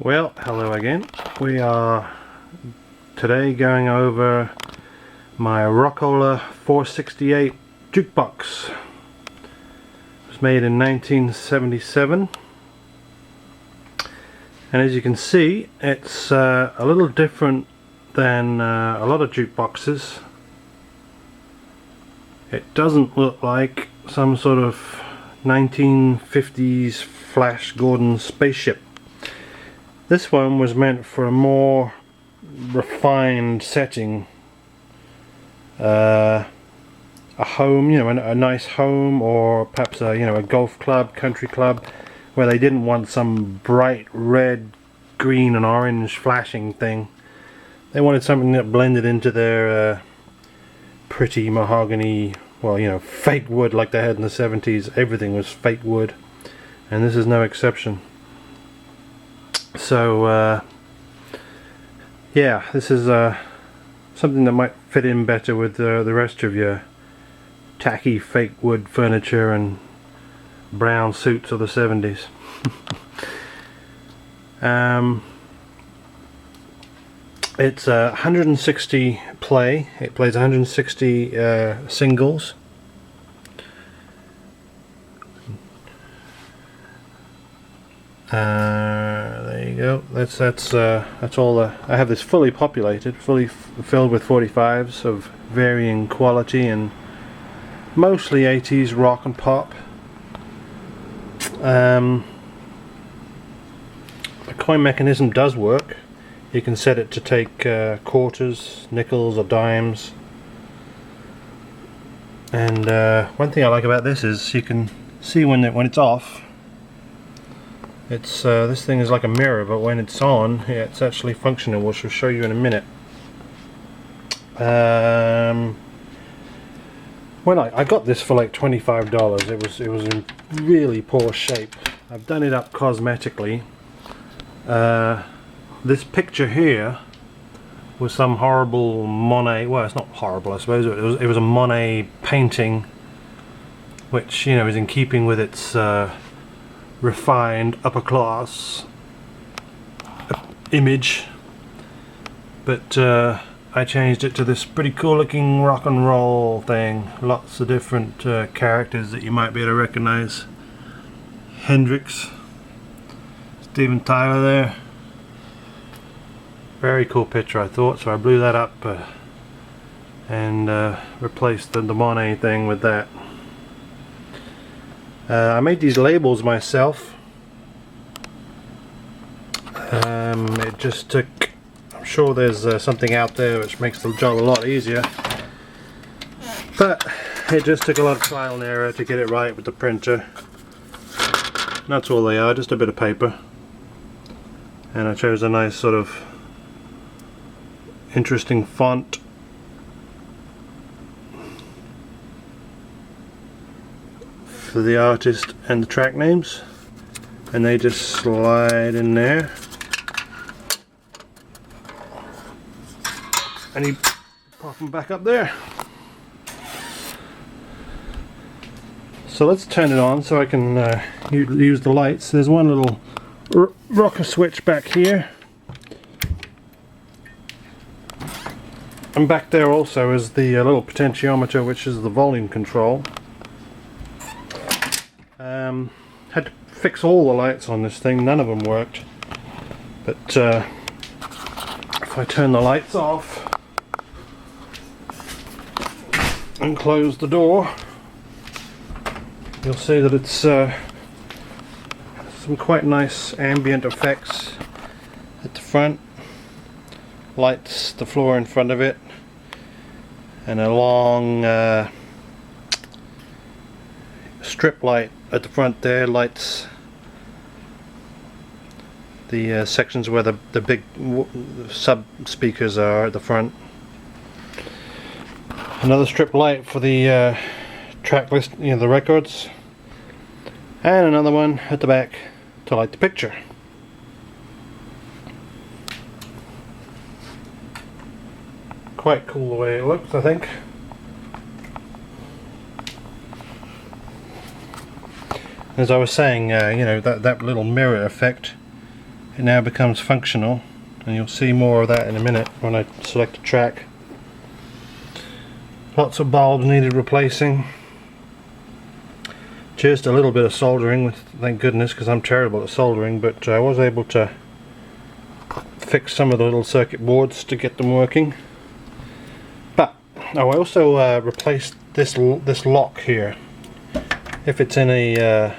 Well, hello again. We are today going over my Rockola 468 jukebox. It was made in 1977, and as you can see, it's a little different than a lot of jukeboxes. It doesn't look like some sort of 1950s Flash Gordon spaceship. This one was meant for a more refined setting, a home, a nice home, or perhaps a golf club, country club, where they didn't want some bright red, green and orange flashing thing. They wanted something that blended into their pretty mahogany, fake wood like they had in the 70s. Everything was fake wood, and this is no exception. So yeah, this is something that might fit in better with the rest of your tacky fake wood furniture and brown suits of the 70s. It's 160 play. It plays 160 singles. There you go. That's all. I have this fully populated, fully filled with 45s of varying quality and mostly 80s rock and pop. The coin mechanism does work. You can set it to take quarters, nickels or dimes. And one thing I like about this is you can see when it's off. It's this thing is like a mirror, but when it's on, yeah, it's actually functional, which I'll show you in a minute. When I got this for like $25, it was in really poor shape. I've done it up cosmetically. This picture here was some horrible Monet. Well, it's not horrible, I suppose. It was a Monet painting, which is in keeping with its refined upper class image, but I changed it to this pretty cool looking rock and roll thing. Lots of different characters that you might be able to recognize. Hendrix, Steven Tyler there. Very cool picture, I thought, so I blew that up and replaced the Monet thing with that. I made these labels myself. It just took, I'm sure there's something out there which makes the job a lot easier, but it just took a lot of trial and error to get it right with the printer. And that's all they are, just a bit of paper. And I chose a nice sort of interesting font. For the artist and the track names, and they just slide in there, and you pop them back up there. So let's turn it on so I can use the lights. There's one little rocker switch back here, and back there also is the little potentiometer, which is the volume control. Had to fix all the lights on this thing, none of them worked, but if I turn the lights off and close the door, you'll see that it's some quite nice ambient effects at the front. Lights the floor in front of it, and a long strip light at the front there lights the sections where the big sub speakers are at the front. Another strip light for the track list, the records, and another one at the back to light the picture. Quite cool the way it looks, I think. As I was saying, that little mirror effect it now becomes functional, and you'll see more of that in a minute when I select a track. Lots of bulbs needed replacing. Just a little bit of soldering, thank goodness, because I'm terrible at soldering, but I was able to fix some of the little circuit boards to get them working. But I also replaced this lock here. If it's in a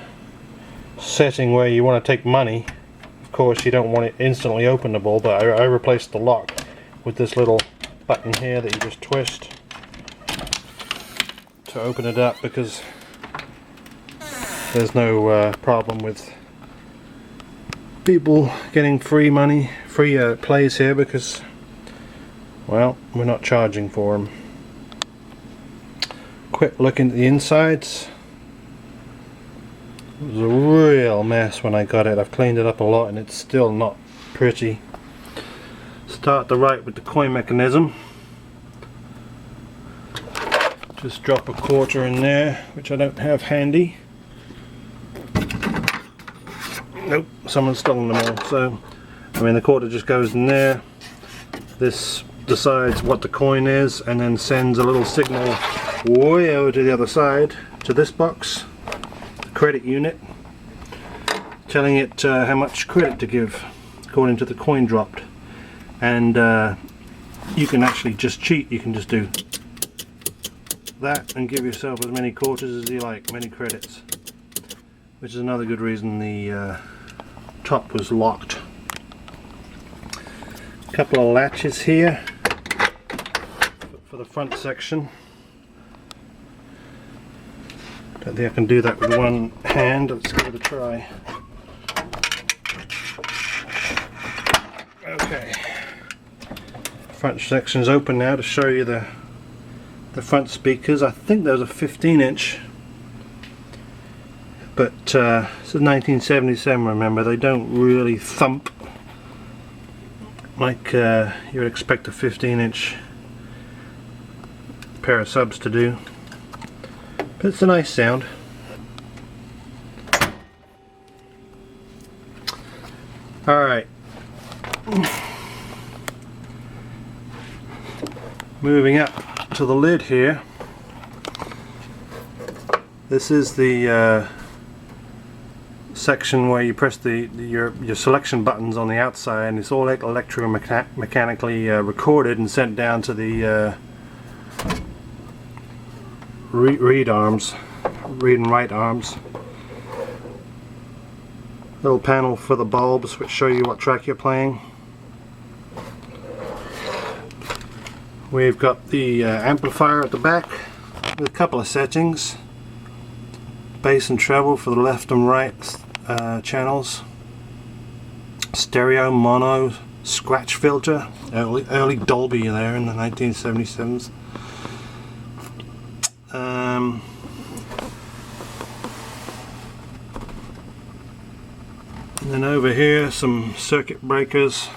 setting where you want to take money, of course you don't want it instantly openable, but I replaced the lock with this little button here that you just twist to open it up, because there's no problem with people getting free money, free plays here, because, well, we're not charging for them. Quick look into the insides. It was a real mess when I got it. I've cleaned it up a lot and it's still not pretty. Start the right with the coin mechanism. Just drop a quarter in there, which I don't have handy. Nope, someone's stolen them all. So, I mean, the quarter just goes in there. This decides what the coin is and then sends a little signal way over to the other side to this box, the credit unit, telling it how much credit to give according to the coin dropped. And you can actually just cheat. You can just do that and give yourself as many quarters as you like, many credits, which is another good reason the top was locked. A couple of latches here for the front section. Don't think I can do that with one hand. Let's give it a try. Okay, front section's open now to show you the front speakers. I think those are 15-inch, but this is 1977, remember, they don't really thump like you would expect a 15-inch pair of subs to do, but it's a nice sound. Alright, moving up to the lid here. This is the section where you press your selection buttons on the outside, and it's all electromechanically recorded and sent down to the read and write arms. Little panel for the bulbs which show you what track you're playing. We've got the amplifier at the back with a couple of settings. Bass and treble for the left and right channels. Stereo, mono, scratch filter. Early Dolby there in the 1977s. And then over here some circuit breakers.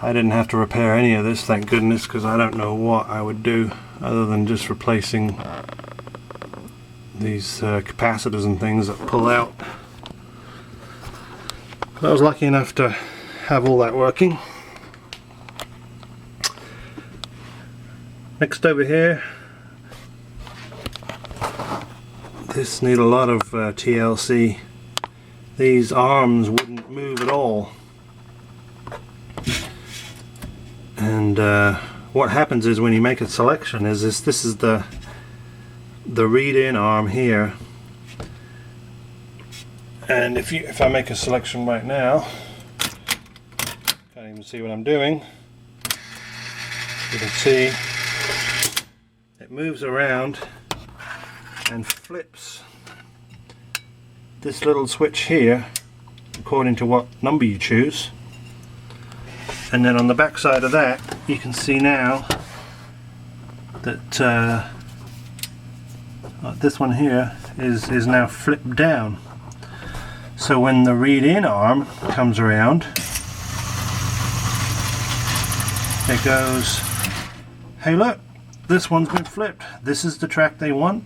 I didn't have to repair any of this, thank goodness, because I don't know what I would do other than just replacing these capacitors and things that pull out. But I was lucky enough to have all that working. Next over here, this need a lot of TLC. These arms wouldn't move at all. And what happens is when you make a selection is this is the read-in arm here, and if I make a selection right now, can't even see what I'm doing. You can see it moves around and flips this little switch here according to what number you choose. And then on the back side of that, you can see now that this one here is now flipped down. So when the read-in arm comes around, it goes, hey look, this one's been flipped. This is the track they want.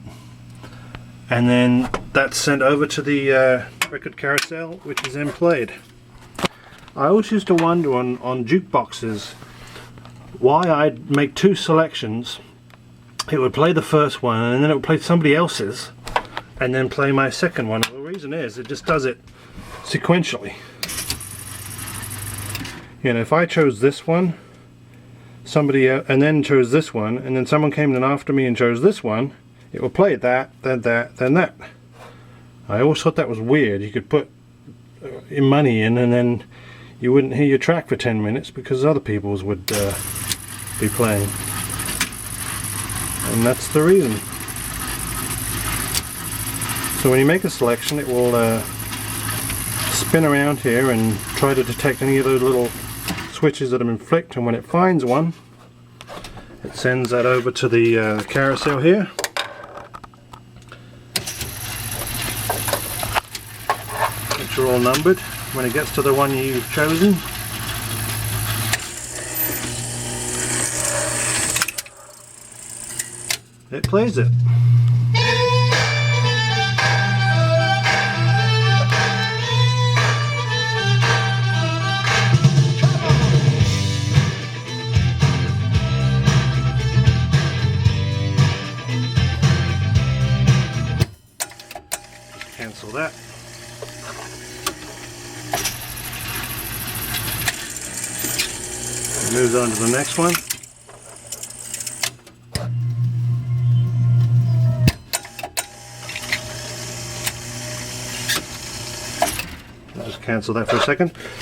And then that's sent over to the record carousel, which is then played. I always used to wonder on jukeboxes why I'd make two selections. It would play the first one and then it would play somebody else's and then play my second one. The reason is it just does it sequentially. You know, if I chose this one, somebody and then chose this one, and then someone came in after me and chose this one, it will play that, then that, then that. I always thought that was weird. You could put your money in and then you wouldn't hear your track for 10 minutes because other people's would be playing. And that's the reason. So when you make a selection, it will spin around here and try to detect any of those little switches that have been flicked, and when it finds one, it sends that over to the carousel here. Which are all numbered. When it gets to the one you've chosen, it plays it. Cancel that. Moves on to the next one. I'll just cancel that for a second.